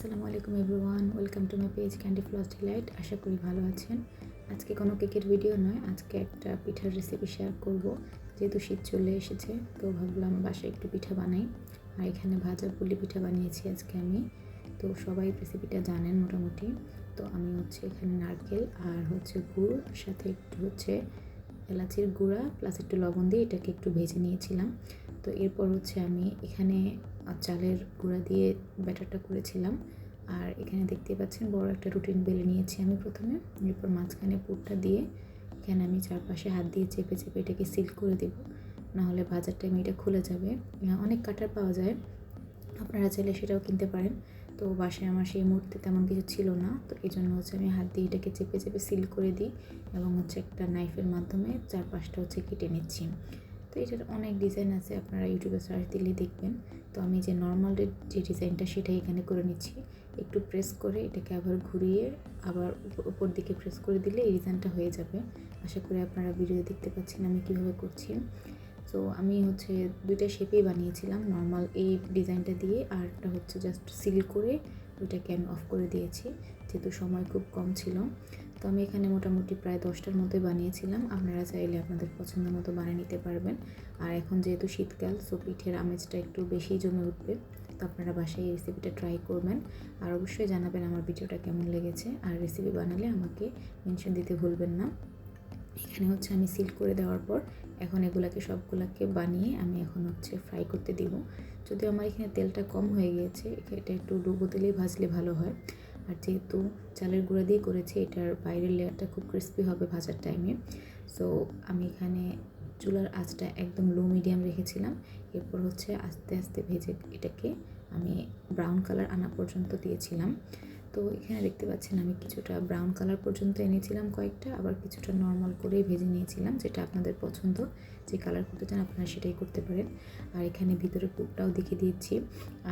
আসসালামু আলাইকুম everyone, welcome to my page candy floss delight. আশা করি ভালো আছেন। আজকে কোনো কেকের ভিডিও নয়, আজকে একটা পিঠার রেসিপি শেয়ার করব। যেহেতু শীত চলে এসেছে তো ভাবলাম বাসায় একটু পিঠা বানাই। আর এখানে ভাজা পুলি পিঠা বানিয়েছি আজকে আমি। তো সবাই রেসিপিটা জানেন মোটামুটি। তো আমি এখানে নারকেল আর গুড়, সাথে একটু এলাচির গুঁড়া প্লাস একটু লবণ দিয়ে এটাকে একটু ভেজে নিয়েছিলাম। তো এরপর আমি এখানে চালের গুঁড়া দিয়ে ব্যাটারটা করেছিলাম। আর এখানে দেখতে পাচ্ছেন বড় একটা রুটিন বেলে নিয়েছি আমি প্রথমে। এরপর মাঝখানে পুরটা দিয়ে এখানে আমি চারপাশে হাত দিয়ে চেপে চেপে এটাকে সিল করে দেব, নাহলে ভাজার টাইমে এটা খুলে যাবে। অনেক কাটার পাওয়া যায়, আপনারা চাইলে সেটাও কিনতে পারেন। তো বাসায় আমার সেই মুহূর্তে তেমন কিছু ছিল না, তো এই জন্য আমি হাত দিয়ে এটাকে চেপে চেপে সিল করে দিই এবং একটা নাইফের মাধ্যমে চারপাশটা কেটে নিচ্ছি। তো এটার অনেক ডিজাইন আছে, আপনারা ইউটিউবে সার্চ দিলে দেখবেন। তো আমি যে নর্মাল যে ডিজাইনটা সেটাই এখানে করে নিচ্ছি। একটু প্রেস করে এটাকে আবার ঘুরিয়ে আবার উপর দিকে প্রেস করে দিলে এই ডিজাইনটা হয়ে যাবে। আশা করি আপনারা ভিডিও দেখতে পাচ্ছেন আমি কীভাবে করছি। তো আমি দুইটা শেপেই বানিয়েছিলাম, নর্মাল এই ডিজাইনটা দিয়ে, আর একটা জাস্ট সিল করে ওইটাকে আমি অফ করে দিয়েছি, যেহেতু সময় খুব কম ছিল। তো আমি এখানে মোটামুটি প্রায় 10টার মতোই বানিয়েছিলাম। আপনারা চাইলে আপনাদের পছন্দ মতো বানিয়ে নিতে পারবেন। আর এখন যেহেতু শীতকাল, সো পিঠের আমেজটা একটু বেশি জমে উঠবে। তো আপনারা বাসায় এই রেসিপিটা ট্রাই করবেন। আর অবশ্যই জানাবেন আমার ভিডিওটা কেমন লেগেছে। আর রেসিপি বানালে আমাকে মেনশন দিতে ভুলবেন না। এখানে আমি সিল করে দেওয়ার পর এখন এগুলাকে সবগুলাকে বানিয়ে আমি এখন ফ্রাই করতে দিব। যদিও আমার এখানে তেলটা কম হয়ে গিয়েছে, এটা একটু ডুবো তেলেই ভাজলে ভালো হয়। আর যেহেতু চালের গুঁড়া দিয়ে করেছি, এটার বাইরের লেয়ারটা খুব ক্রিস্পি হবে ভাজার টাইমে। সো আমি এখানে চুলার আঁচটা একদম লো মিডিয়াম রেখেছিলাম। এরপর আস্তে আস্তে ভেজে এটাকে আমি ব্রাউন কালার আনা পর্যন্ত দিয়েছিলাম। তো এখানে দেখতে পাচ্ছেন আমি কিছুটা ব্রাউন কালার পর্যন্ত এনেছিলাম কয়েকটা, আবার কিছুটা নর্মাল করেই ভেজে নিয়েছিলাম। যেটা আপনাদের পছন্দ, যে কালার করতে চান আপনারা সেটাই করতে পারেন। আর এখানে ভিতরে পুরটাও দেখিয়ে দিয়েছি।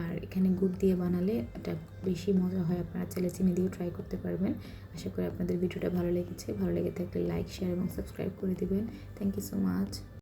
আর এখানে গুড় দিয়ে বানালে এটা বেশি মজা হয়, আপনারা চাইলে চিনি দিয়েও ট্রাই করতে পারবেন। আশা করি আপনাদের ভিডিওটা ভালো লেগেছে। ভালো লেগে থাকলে লাইক, শেয়ার এবং সাবস্ক্রাইব করে দিবেন। Thank you so much.